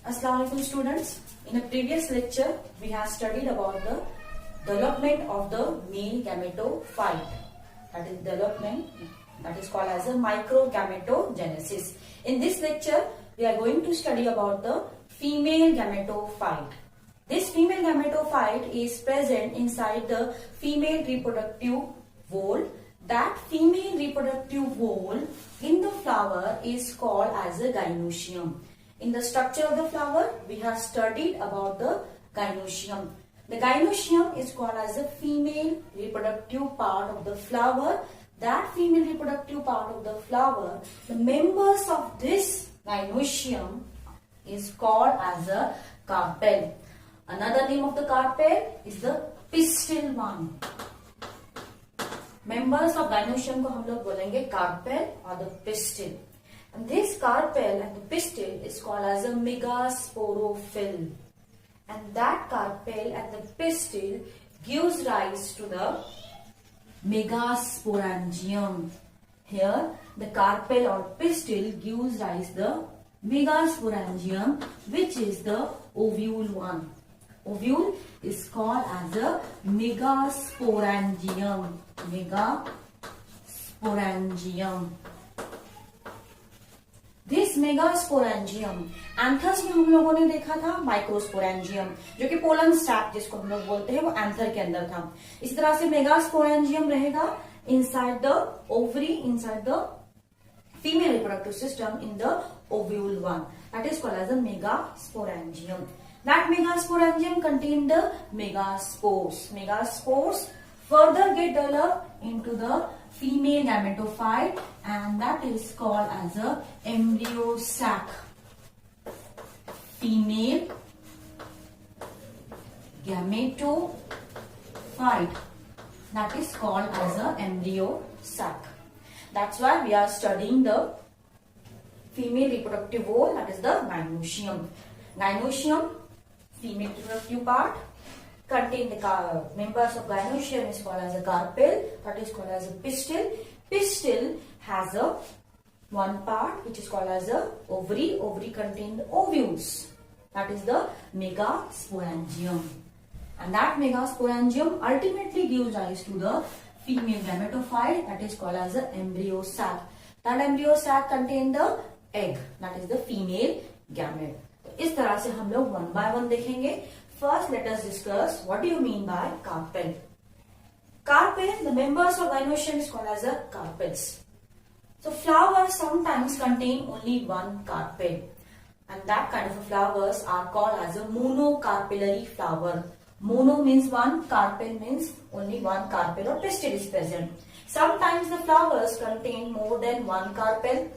Assalamualaikum students. In a previous lecture, we have studied about the development of the male gametophyte. That is development, that is called as a microgametogenesis. In this lecture, we are going to study about the female gametophyte. This female gametophyte is present inside the female reproductive whole. That female reproductive whole in the flower is called as a gynoecium. In the structure of the flower, we have studied about the gynoecium. The gynoecium is called as the female reproductive part of the flower. That female reproductive part of the flower, the members of this gynoecium is called as a carpel. Another name of the carpel is the pistil one. Members of gynoecium को हम लोग बोलेंगे carpel or the pistil. And this carpel and the pistil is called as a megasporophyll. And that carpel and the pistil gives rise to the megasporangium. Here, the carpel or pistil gives rise to the megasporangium, which is the ovule one. Ovule is called as a megasporangium. Megasporangium. This megasporangium, anthers में हम लोगों ने देखा था microsporangium, जो कि pollen stack जिसको हम लोग बोलते हैं, वो एंथर के अंदर था. इस तरह से मेगास्पोरेंजियम रहेगा inside the ovary, inside the female reproductive system in the ovule one. That is called as a megasporangium. That megasporangium contain the megaspores. Megaspores further get developed into the female gametophyte, and that is called as a embryo sac. Female gametophyte, that is called as a embryo sac. That's why we are studying the female reproductive whole, that is the gynoecium. Gynoecium, female reproductive part, contain the members of gynoecium is called as a carpel, that is called as a pistil. Pistil has a one part which is called as a ovary. Ovary contain the ovules, that is the megasporangium. And that megasporangium ultimately gives rise to the female gametophyte, that is called as a embryo sac. That embryo sac contain the egg, that is the female gamete. इस तरह से हम लोग one by one देखेंगे. First, let us discuss what do you mean by carpel. Carpel, the members of gynoecium is called as a carpels. So flowers sometimes contain only one carpel, and that kind of flowers are called as a monocarpellary flower. Mono means one, carpel means only one carpel or pistil is present. Sometimes the flowers contain more than one carpel,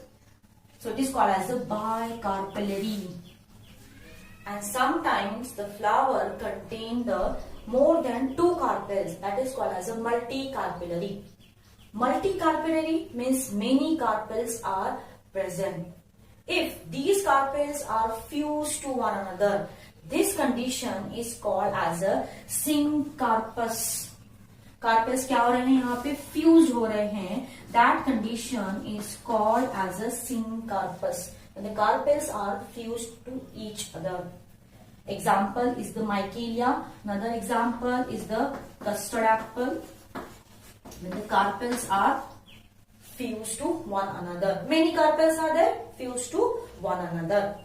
so it is called as a bicarpellary. And sometimes the flower contain the more than two carpels, that is called as a multicarpellary. Multicarpellary means many carpels are present. If these carpels are fused to one another, this condition is called as a syncarpus. Carpels क्या हो रहे हैं यहाँ पे fused हो रहे हैं. That condition is called as a syncarpus. When the carpels are fused to each other. Example is the mycelia. Another example is the custard apple. When the carpels are fused to one another. Many carpels are there, fused to one another.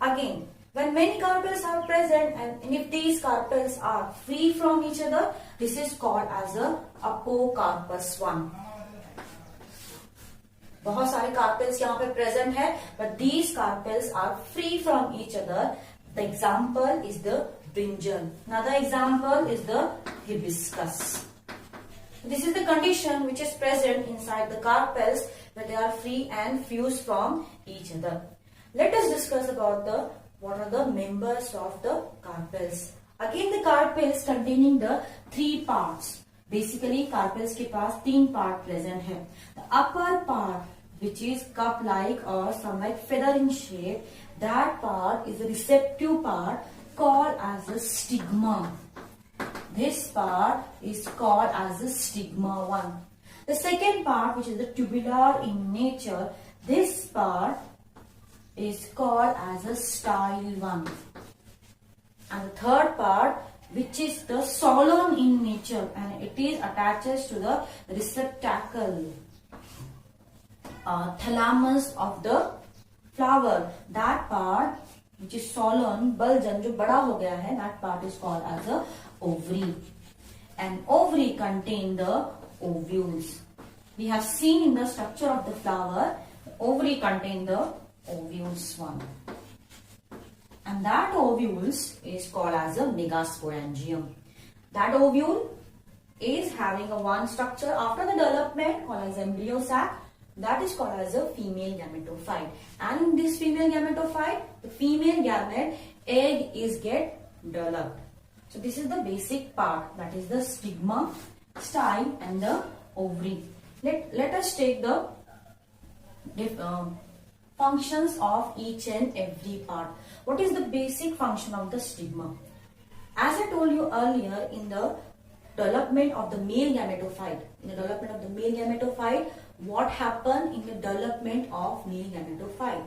Again, when many carpels are present and if these carpels are free from each other, this is called as a apocarpus one. बहुत सारे carpels यहाँ पे present है, but these carpels are free from each other. The example is the brinjal. Another example is the hibiscus. This is the condition which is present inside the carpels when they are free and fused from each other. Let us discuss about what are the members of the carpels. Again, the carpels containing the three parts. Basically, carpels के पास तीन part present है. The upper part, which is cup-like or some like feather in shape, that part is the receptive part called as a stigma. This part is called as the stigma one. The second part, which is the tubular in nature, this part is called as a style one. And the third part, which is the solen in nature, and it is attaches to the receptacle, thalamus of the flower. That part which is solen, bulgin, जो बड़ा हो गया है, that part is called as a ovary. And ovary contain the ovules. We have seen in the structure of the flower, the ovary contain the ovules one. And that ovules is called as a megasporangium. That ovule is having a one structure after the development called as embryo sac. That is called as a female gametophyte. And in this female gametophyte, the female gamete egg is get developed. So this is the basic part, that is the stigma, style and the ovary. Let us take the functions of each and every part. What is the basic function of the stigma? As I told you earlier, in the development of the male gametophyte, what happened in the development of male gametophyte?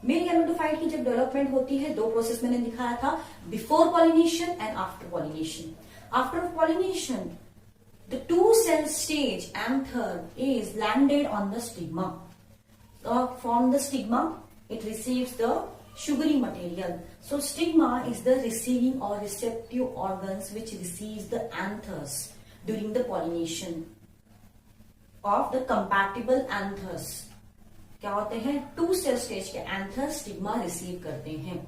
Male gametophyte की जब development होती है, दो process मैंने दिखाया था, before pollination and after pollination. After pollination the two cell stage anther is landed on the stigma. From the stigma it receives the sugary material. So stigma is the receiving or receptive organs which receives the anthers during the pollination of the compatible anthers. क्या होते हैं? To cell stage के anthers stigma receive करते हैं.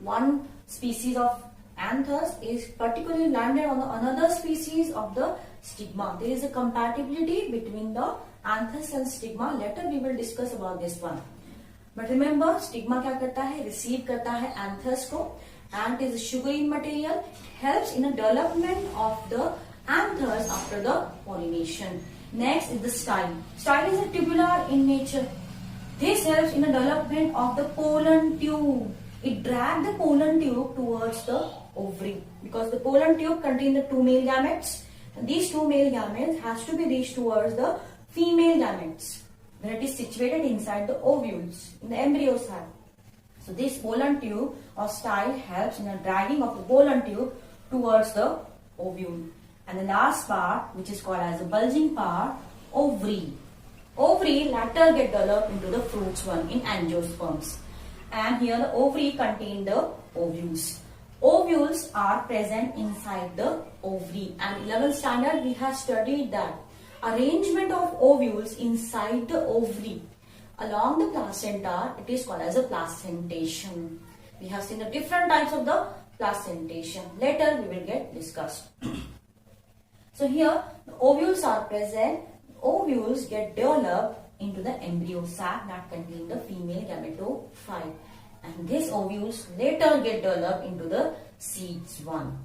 One species of anthers is particularly landed on another species of the stigma. There is a compatibility between the anthers and stigma. Later we will discuss about this one. But remember, stigma क्या करता है? Receive करता है anthers को, and it is a sugary material. It helps in the development of the anthers after the pollination. Next is the style. Style is a tubular in nature. This helps in the development of the pollen tube. It drags the pollen tube towards the ovary because the pollen tube contains the two male gametes. And these two male gametes has to be reached towards the female gametes when it is situated inside the ovules in the embryo sac. So this pollen tube or style helps in the dragging of the pollen tube towards the ovule. And the last part, which is called as the bulging part, ovary. Ovary later get developed into the fruits one in angiosperms. And here the ovary contain the ovules. Ovules are present inside the ovary. And 11th standard we have studied that arrangement of ovules inside the ovary along the placenta, it is called as a placentation. We have seen the different types of the placentation. Later we will get discussed. So here the ovules are present. Ovules get developed into the embryo sac that contain the female gametophyte, and these ovules later get developed into the seeds one.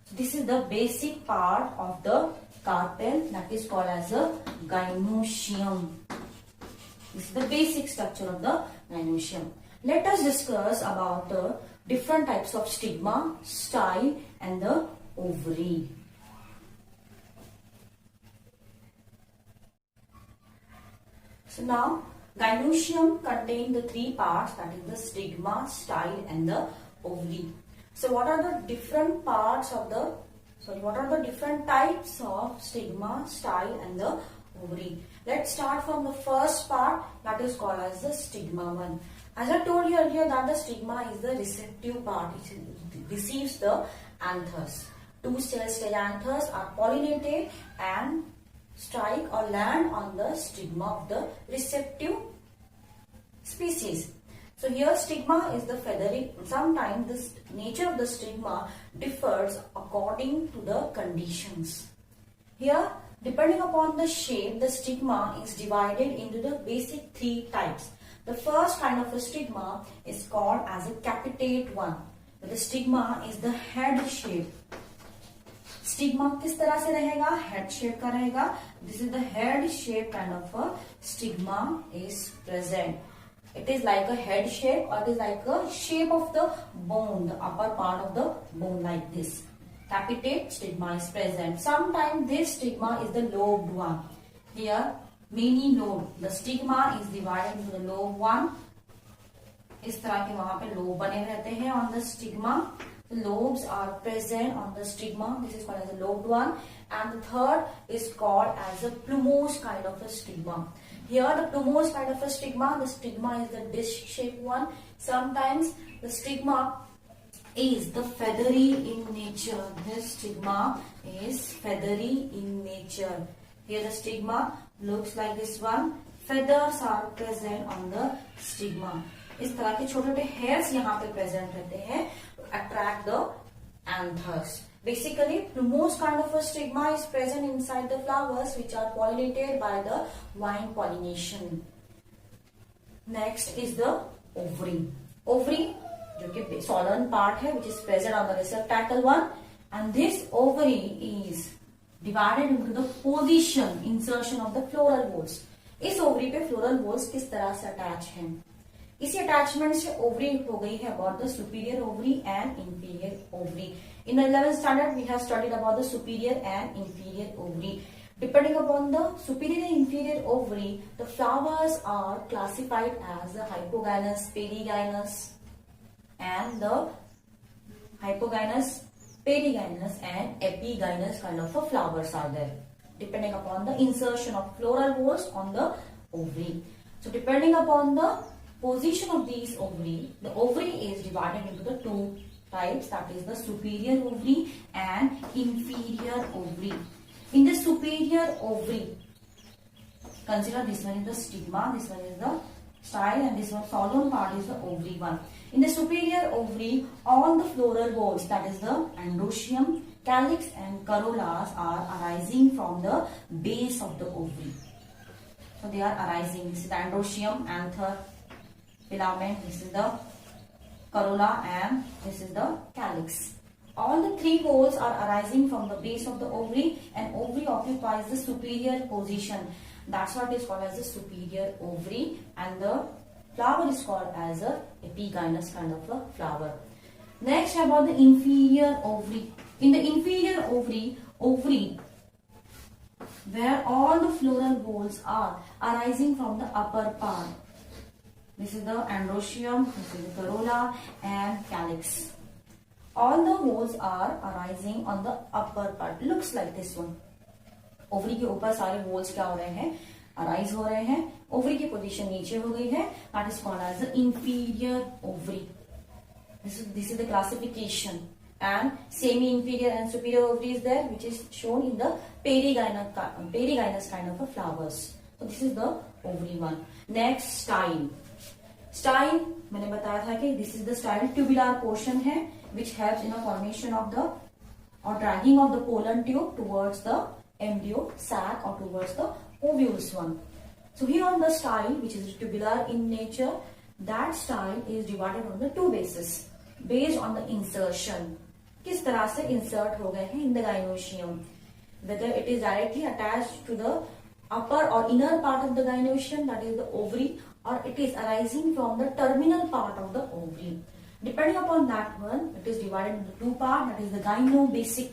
So this is the basic part of the carpel, that is called as a gynoecium. This is the basic structure of the gynoecium. Let us discuss about the different types of stigma, style and the ovary. So now gynoecium contains the three parts, that is the stigma, style and the ovary. So what are the different parts of the, what are the different types of stigma, style and the ovary? Let's start from the first part, that is called as the stigma one. As I told you earlier that the stigma is the receptive part, it receives the anthers. Two cell stage anthers are pollinated and strike or land on the stigma of the receptive species. So here stigma is the feathery. Sometimes this nature of the stigma differs according to the conditions. Here, depending upon the shape, the stigma is divided into the basic three types. The first kind of a stigma is called as a capitate one. The stigma is the head shape. Stigma किस तरह से रहेगा? Head shape का रहेगा. This is the head shape kind of a stigma is present. It is like a head shape or it is like a shape of the bone, the upper part of the bone like this. Capitate stigma is present. Sometimes this stigma is the lobed one. Here many lobe. The stigma is divided into the lobe one इस तरह के वहां पे lobe बने रहते हैं on the stigma. The lobes are present on the stigma. This is called as a lobed one. And the third is called as a plumose kind of a stigma. Here the plumose kind of a stigma, the stigma is the disc-shaped one. Sometimes the stigma is the feathery in nature. This stigma is feathery in nature. Here the stigma looks like this one. Feathers are present on the stigma. इस तरह के छोटे छोटे hairs यहाँ पे present रहते हैं to attract the anthers. Basically, plumose kind of a stigma is present inside the flowers which are pollinated by the vine pollination. Next is the ovary. Ovary, जो कि solan part है, which is present on the receptacle one, and this ovary is divided into the position insertion of the floral whorls. इस ovary पे floral whorls किस तरह से attach हैं? इसी अटैचमेंट से ओवरी हो गई है about the superior ovary and inferior ovary. In the 11th standard we have studied about the superior and inferior ovary. Depending upon the superior and inferior ovary, the flowers are classified as the hypogynous, perigynous, and the hypogynous, perigynous, and epigynous kind of a flowers are there, depending upon the insertion of floral whorls on the ovary. So, depending upon the position of these ovary, the ovary is divided into the two types, that is the superior ovary and inferior ovary. In the superior ovary, consider this one is the stigma, this one is the style, and this one solemn part is the ovary one. In the superior ovary, all the floral whorls, that is the androecium, calyx and corollas are arising from the base of the ovary. So they are arising. This is the androecium, anther, filament, this is the corolla, and this is the calyx. All the three whorls are arising from the base of the ovary, and ovary occupies the superior position. That's what is called as the superior ovary, and the flower is called as a epigynous kind of a flower. Next, about the inferior ovary. In the inferior ovary where all the floral whorls are arising from the upper part. This is the androecium, this is the corolla and calyx. All the whorls are arising on the upper part. Looks like this one. Ovary के ऊपर सारे whorls क्या हो रहे हैं? Arise हो रहे हैं. ओवरी की पोजीशन नीचे हो गई है. That is called as the inferior ovary. This is the classification. And semi-inferior and superior ovary is there, which is shown in the perigynous kind of a flowers. So this is the ovary one. Next, style. Style मैंने बताया था कि this is the style tubular portion है which helps in formation of the और dragging of the pollen tube towards the embryo sac और towards the ovules one. So here on the style which is tubular in nature, that style is divided on the two basis based on the insertion. किस तरह से insert हो गए हैं in the gynoecium, whether it is directly attached to the upper or inner part of the gynoecium, that is the ovary, or it is arising from the terminal part of the ovary. Depending upon that one, it is divided into two parts, that is the gynobasic,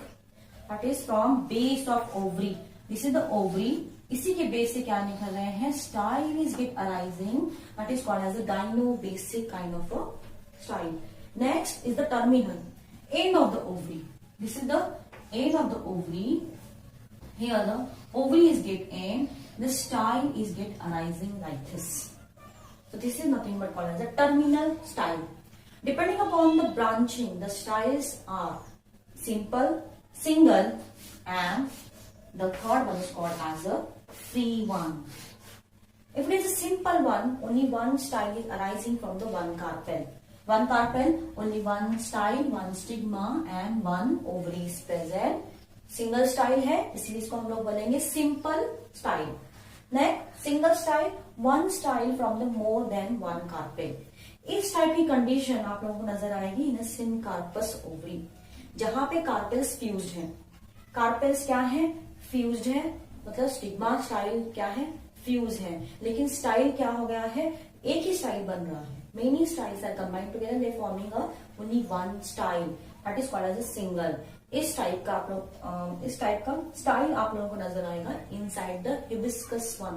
that is from base of ovary. This is the ovary. इसी के base से क्या निकल रहे हैं? Style is get arising, that is called as the gynobasic kind of a style. Next is the terminal, end of the ovary. This is the end of the ovary. Here the ovary is get end, the style is get arising like this. So this is nothing but called as a terminal style. Depending upon the branching, the styles are simple, single, and the third one is called as a free one. If it is a simple one, only one style is arising from the one carpel. One carpel, only one style, one stigma, and one ovary is present. Single style है इसलिए इसको हम लोग बोलेंगे simple style. Next, single style, one style from the more than one carpel. इस type की condition आप लोगों को नजर आएगी इन सिनकार्पस ओवरी, जहां पे कार्पेल्स फ्यूज्ड हैं. कार्पेल्स क्या है? फ्यूज्ड है, मतलब स्टिग्मा स्टाइल क्या है? फ्यूज है. लेकिन स्टाइल क्या हो गया है? एक ही स्टाइल बन रहा है. Many styles are combined together, they forming a only one style, that is called as a single. इस टाइप का आप लोग इस टाइप का स्टाइल आप लोगों को नजर आएगा inside the hibiscus one.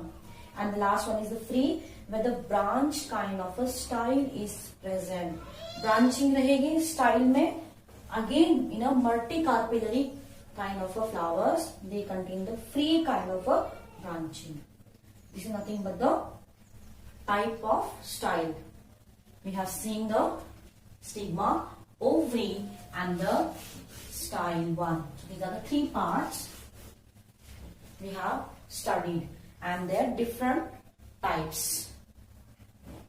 And the last one is the free. where the branch kind of a style is present. Branching रहेगी style में. Again, in a multicarpellary kind of a flowers, they contain the free kind of a branching. This is nothing but the type of style. We have seen the stigma, ovary, and the style one. So these are the three parts we have studied, and their different types.